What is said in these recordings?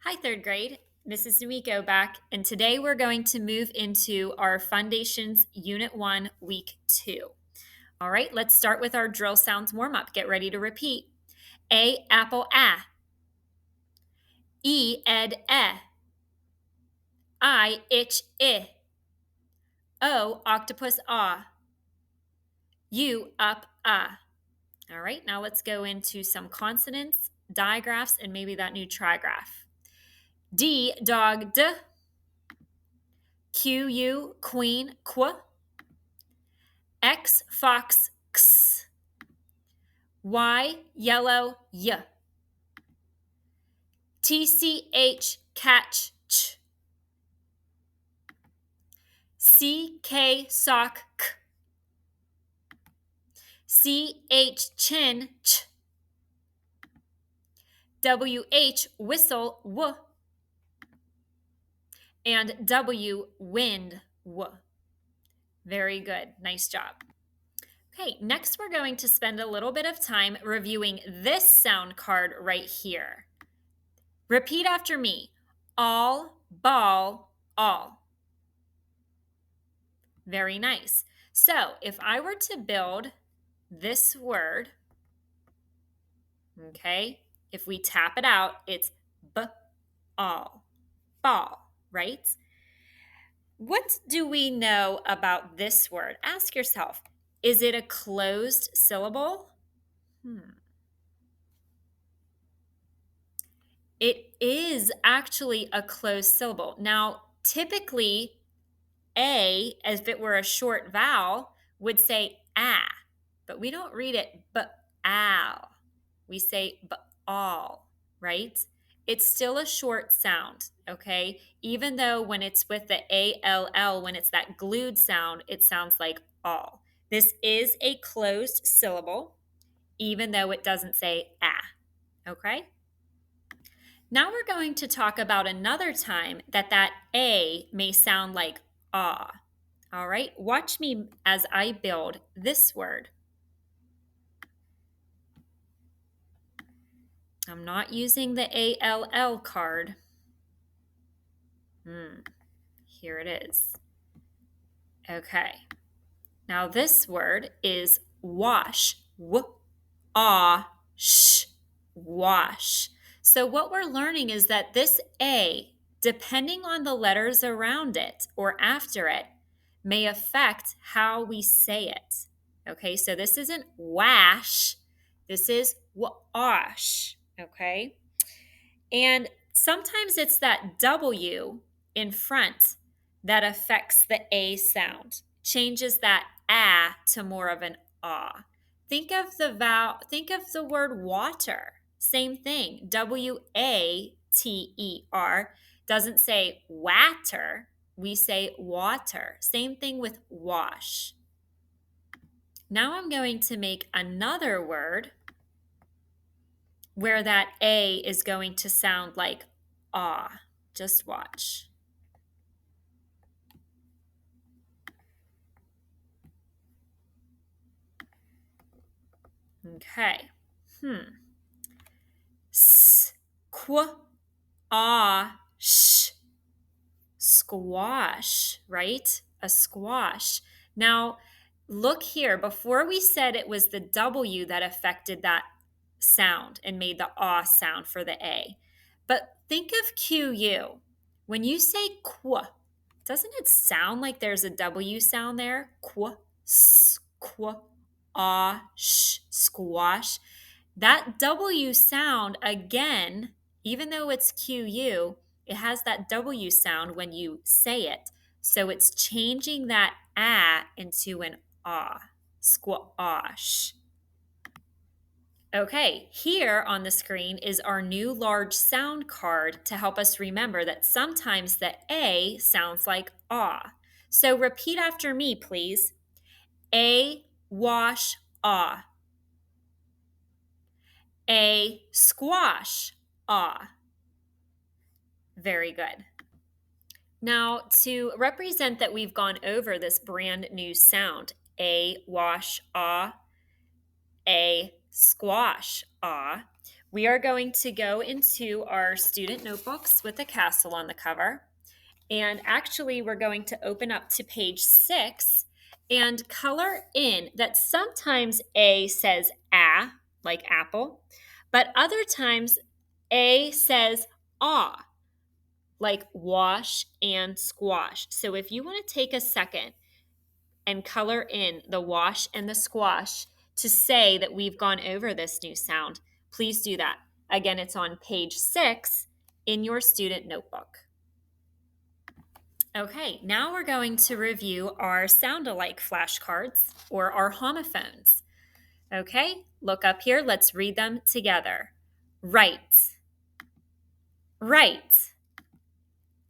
Hi, third grade. Mrs. Numiko back, and today we're going to move into our Fundations Unit 1, Week 2. All right, let's start with our drill sounds warm up. Get ready to repeat. A, apple, ah. E, ed, eh. I, itch, I. O, octopus, ah. U, up, ah. All right, now let's go into some consonants, digraphs, and maybe that new trigraph. D, dog, d. Q, u, queen, qu. X, fox, x. Y, yellow, y. TCH, catch, ch. CK, sock, k. CH, chin, ch. WH, whistle, w. And W, wind, w. Very good. Nice job. Okay, next we're going to spend a little bit of time reviewing this sound card right here. Repeat after me. All, ball, all. Very nice. So if I were to build this word, okay, if we tap it out, it's b-all, ball, right? What do we know about this word? Ask yourself, is it a closed syllable? It is actually a closed syllable. Now, typically, A, as if it were a short vowel, would say ah, but we don't read it but-al. We say but-all, right? It's still a short sound, okay? Even though when it's with the A-L-L, when it's that glued sound, it sounds like all. This is a closed syllable, even though it doesn't say ah, okay? Now we're going to talk about another time that A may sound like ah. All right, watch me as I build this word. I'm not using the ALL card. Here it is. Okay, now this word is wash. W-a-sh, wash. So what we're learning is that this A, depending on the letters around it or after it, may affect how we say it. Okay, so this isn't wash, this is wash. Okay, and sometimes it's that W in front that affects the A sound, changes that ah to more of an ah. Think of the word water. Same thing. W-A-T-E-R doesn't say water. We say water. Same thing with wash. Now I'm going to make another word where that A is going to sound like ah. Just watch. Okay. Squash. Squash, right? A squash. Now, look here. Before we said it was the W that affected that sound and made the ah sound for the A. But think of QU. When you say qua, doesn't it sound like there's a W sound there? Qua, squa, ah, sh, squash. That W sound, again, even though it's QU, it has that W sound when you say it. So it's changing that ah into an ah, squash. Okay, here on the screen is our new large sound card to help us remember that sometimes the A sounds like ah. So repeat after me, please. A, wash, ah. A, squash, ah. Very good. Now, to represent that we've gone over this brand new sound, A, wash, ah, A, squash, ah, We are going to go into our student notebooks with a castle on the cover. And actually, we're going to open up to page 6 and color in that sometimes A says ah, like apple, but other times A says ah, like wash and squash. So if you want to take a second and color in the wash and the squash to say that we've gone over this new sound, please do that. Again, it's on page 6 in your student notebook. Okay, now we're going to review our sound-alike flashcards or our homophones. Okay, look up here. Let's read them together. Right, right,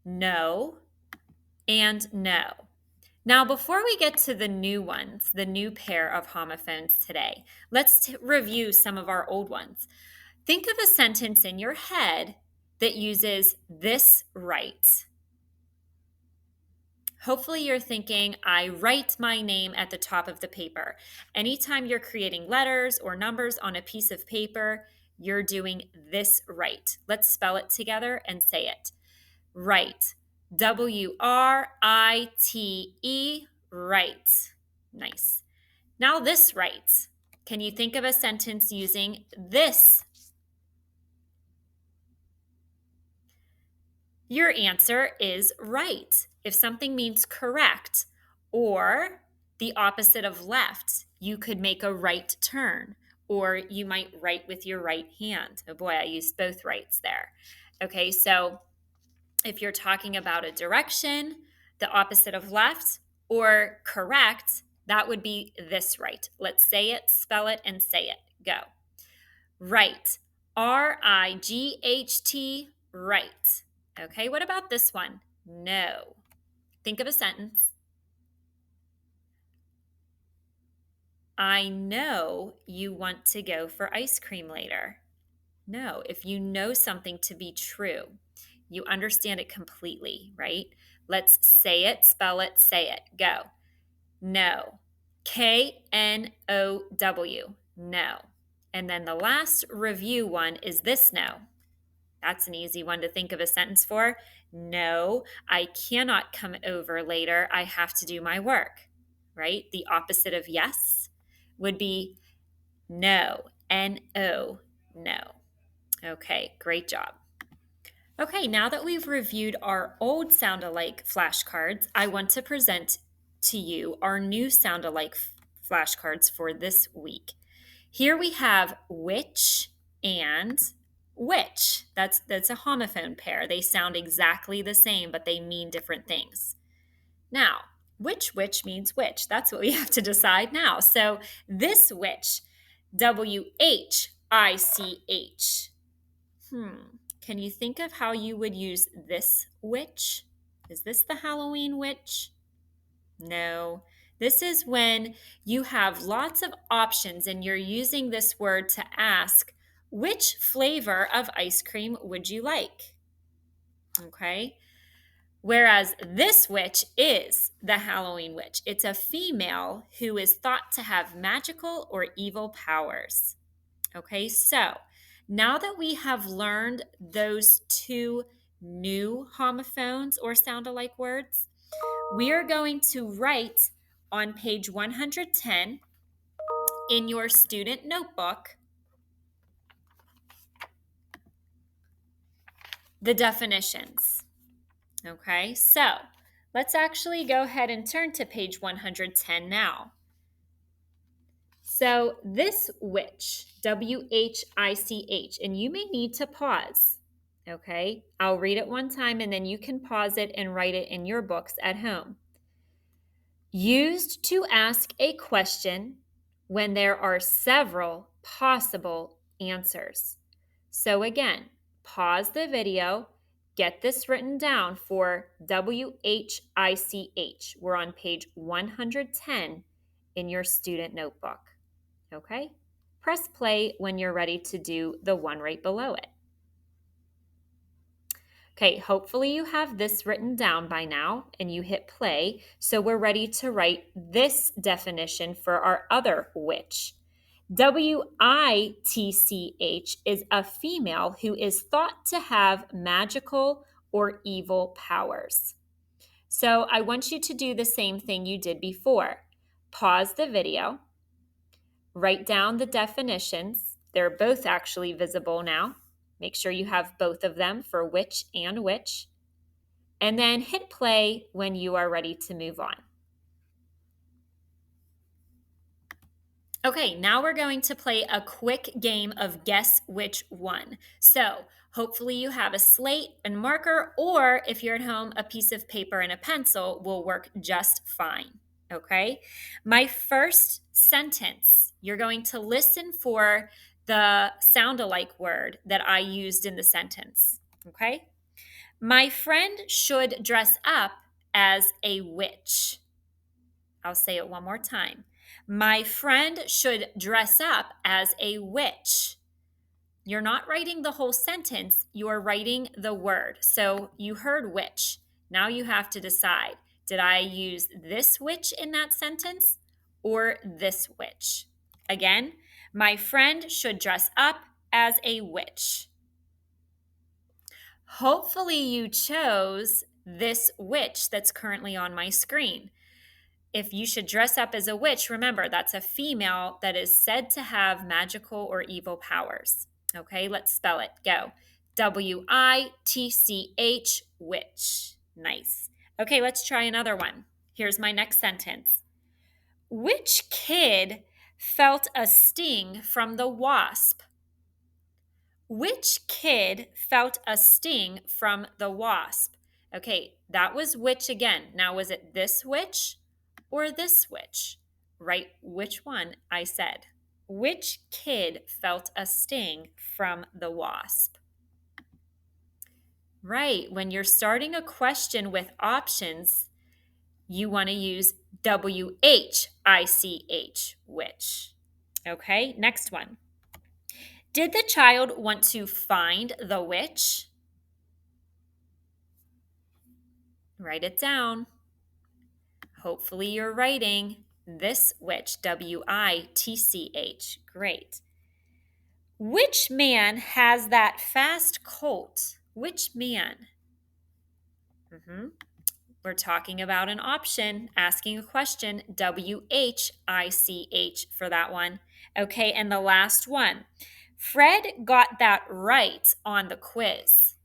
no, and no. Now, before we get to the new ones, the new pair of homophones today, let's review some of our old ones. Think of a sentence in your head that uses this right. Hopefully you're thinking, I write my name at the top of the paper. Anytime you're creating letters or numbers on a piece of paper, you're doing this right. Let's spell it together and say it. Right. W-R-I-T-E, right. Nice. Now this right. Can you think of a sentence using this? Your answer is right. If something means correct or the opposite of left, you could make a right turn, or you might write with your right hand. Oh boy, I used both rights there. Okay, so if you're talking about a direction, the opposite of left, or correct, that would be this right. Let's say it, spell it, and say it. Go. Right. R-I-G-H-T, right. Okay, what about this one? No. Think of a sentence. I know you want to go for ice cream later. No, if you know something to be true, you understand it completely, right? Let's say it, spell it, say it. Go. No. K-N-O-W. No. And then the last review one is this no. That's an easy one to think of a sentence for. No, I cannot come over later. I have to do my work, right? The opposite of yes would be no. N-O, no. Okay, great job. Okay, now that we've reviewed our old sound-alike flashcards, I want to present to you our new sound-alike flashcards for this week. Here we have which and which. That's a homophone pair. They sound exactly the same, but they mean different things. Now, which means which? That's what we have to decide now. So this which, W-H-I-C-H. Can you think of how you would use this witch? Is this the Halloween witch? No. This is when you have lots of options and you're using this word to ask, which flavor of ice cream would you like? Okay. Whereas this witch is the Halloween witch. It's a female who is thought to have magical or evil powers. Okay, so now that we have learned those two new homophones or sound-alike words, we are going to write on page 110 in your student notebook the definitions. Okay, so let's actually go ahead and turn to page 110 now. So this witch, W-H-I-C-H, and you may need to pause. Okay, I'll read it one time and then you can pause it and write it in your books at home. Used to ask a question when there are several possible answers. So again, pause the video, get this written down for W-H-I-C-H. We're on page 110 in your student notebook. Okay? Press play when you're ready to do the one right below it. Okay, hopefully you have this written down by now and you hit play. So we're ready to write this definition for our other witch. Witch is a female who is thought to have magical or evil powers. So I want you to do the same thing you did before. Pause the video, write down the definitions. They're both actually visible now. Make sure you have both of them for witch and witch. And then hit play when you are ready to move on. Okay, now we're going to play a quick game of guess which one. So hopefully you have a slate and marker, or if you're at home, a piece of paper and a pencil will work just fine. Okay, my first sentence, you're going to listen for the sound-alike word that I used in the sentence. Okay, my friend should dress up as a witch. I'll say it one more time. My friend should dress up as a witch. You're not writing the whole sentence, you're writing the word. So you heard witch. Now you have to decide, did I use this witch in that sentence or this witch? Again, my friend should dress up as a witch. Hopefully you chose this witch that's currently on my screen. If you should dress up as a witch, remember that's a female that is said to have magical or evil powers. Okay, let's spell it. Go. Witch, witch. Nice. Okay, let's try another one. Here's my next sentence. Which kid felt a sting from the wasp? Which kid felt a sting from the wasp? Okay, that was which again. Now, was it this witch or this witch? Write which one I said. Which kid felt a sting from the wasp? Right, when you're starting a question with options, you want to use WHICH, which. Okay, next one. Did the child want to find the witch? Write it down. Hopefully you're writing this witch, WITCH. Great. Which man has that fast colt? Which man? We're talking about an option, asking a question, WHICH for that one. Okay, and the last one. Fred got that right on the quiz.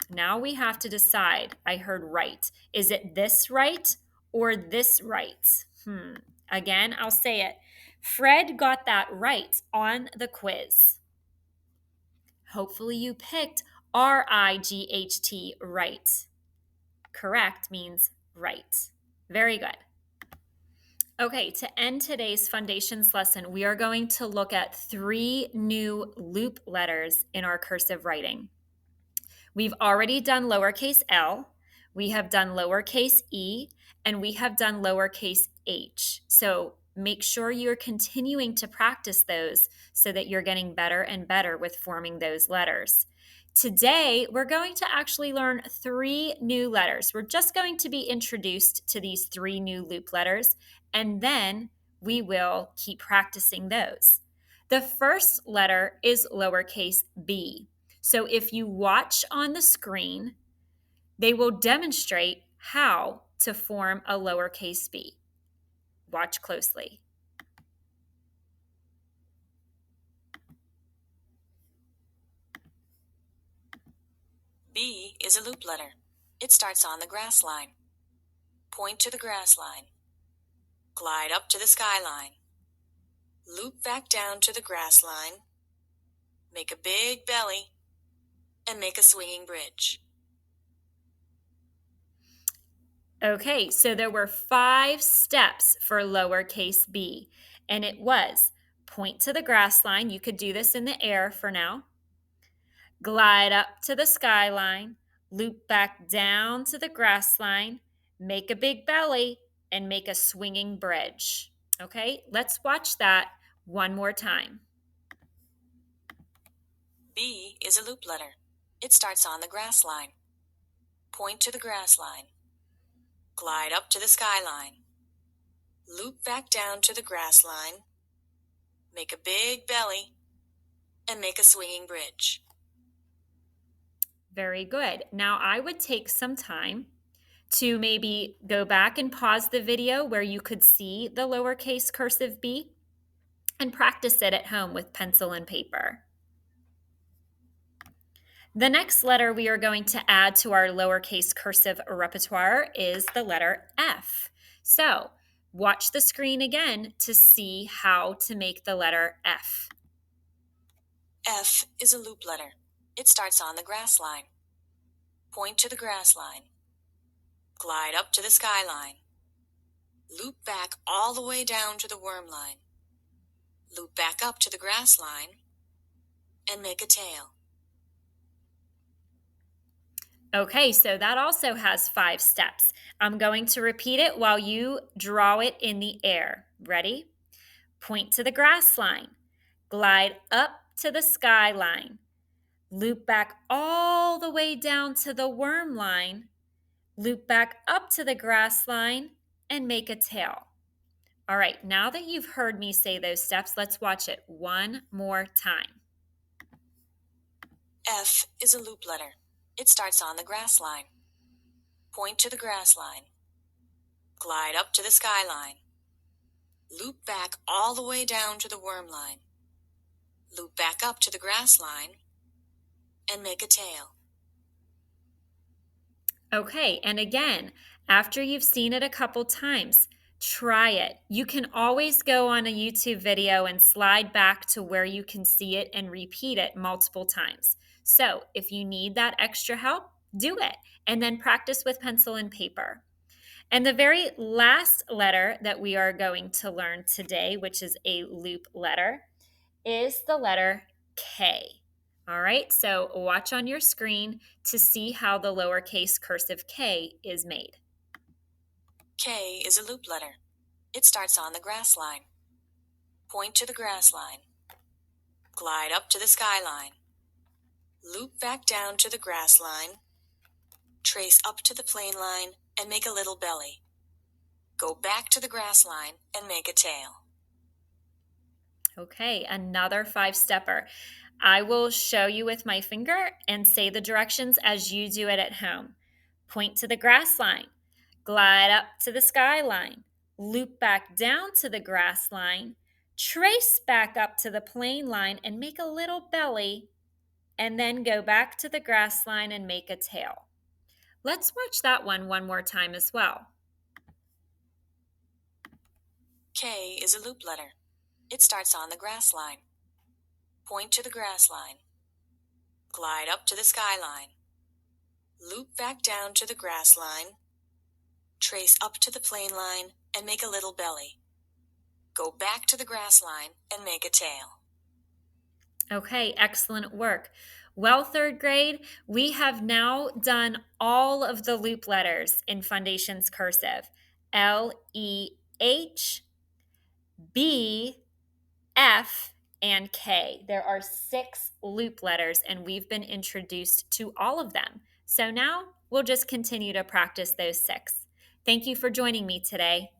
Now we have to decide. I heard right. Is it this right or this right? Again, I'll say it. Fred got that right on the quiz. Hopefully you picked RIGHT, right. Correct means right. Very good. Okay, to end today's Fundations lesson, we are going to look at 3 new loop letters in our cursive writing. We've already done lowercase l, we have done lowercase e, and we have done lowercase h. So make sure you're continuing to practice those so that you're getting better and better with forming those letters. Today, we're going to actually learn 3 new letters. We're just going to be introduced to these 3 new loop letters, and then we will keep practicing those. The first letter is lowercase b. So if you watch on the screen, they will demonstrate how to form a lowercase b. Watch closely. B is a loop letter. It starts on the grass line. Point to the grass line. Glide up to the skyline. Loop back down to the grass line. Make a big belly. And make a swinging bridge. Okay, so there were 5 steps for lowercase b, and it was point to the grass line. You could do this in the air for now. Glide up to the skyline, loop back down to the grass line, make a big belly, and make a swinging bridge. Okay, let's watch that one more time. B is a loop letter. It starts on the grass line. Point to the grass line. Glide up to the skyline. Loop back down to the grass line. make a big belly, and make a swinging bridge. Very good. Now I would take some time to maybe go back and pause the video where you could see the lowercase cursive b and practice it at home with pencil and paper. The next letter we are going to add to our lowercase cursive repertoire is the letter F. So watch the screen again to see how to make the letter F. F is a loop letter. It starts on the grass line. Point to the grass line. Glide up to the sky line. Loop back all the way down to the worm line. Loop back up to the grass line and make a tail. Okay, so that also has 5 steps. I'm going to repeat it while you draw it in the air. Ready? Point to the grass line. Glide up to the sky line. Loop back all the way down to the worm line. Loop back up to the grass line and make a tail. All right, now that you've heard me say those steps, let's watch it one more time. F is a loop letter. It starts on the grass line. Point to the grass line. Glide up to the sky line. Loop back all the way down to the worm line. Loop back up to the grass line and make a tail. Okay, and again, after you've seen it a couple times, try it. You can always go on a YouTube video and slide back to where you can see it and repeat it multiple times. So if you need that extra help, do it, and then practice with pencil and paper. And the very last letter that we are going to learn today, which is a loop letter, is the letter K. All right, so watch on your screen to see how the lowercase cursive k is made. K is a loop letter. It starts on the grass line. Point to the grass line. Glide up to the sky line. Loop back down to the grass line. Trace up to the plain line and make a little belly. Go back to the grass line and make a tail. Okay, another 5-stepper. I will show you with my finger and say the directions as you do it at home. Point to the grass line, glide up to the sky line, loop back down to the grass line, trace back up to the plain line and make a little belly, and then go back to the grass line and make a tail. Let's watch that one more time as well. K is a loop letter. It starts on the grass line. Point to the grass line. Glide up to the sky line. Loop back down to the grass line. Trace up to the plain line and make a little belly. Go back to the grass line and make a tail. Okay, excellent work. Well, third grade, we have now done all of the loop letters in Fundations cursive. L, E, H, B, F, and K. There are 6 loop letters, and we've been introduced to all of them. So now we'll just continue to practice those 6. Thank you for joining me today.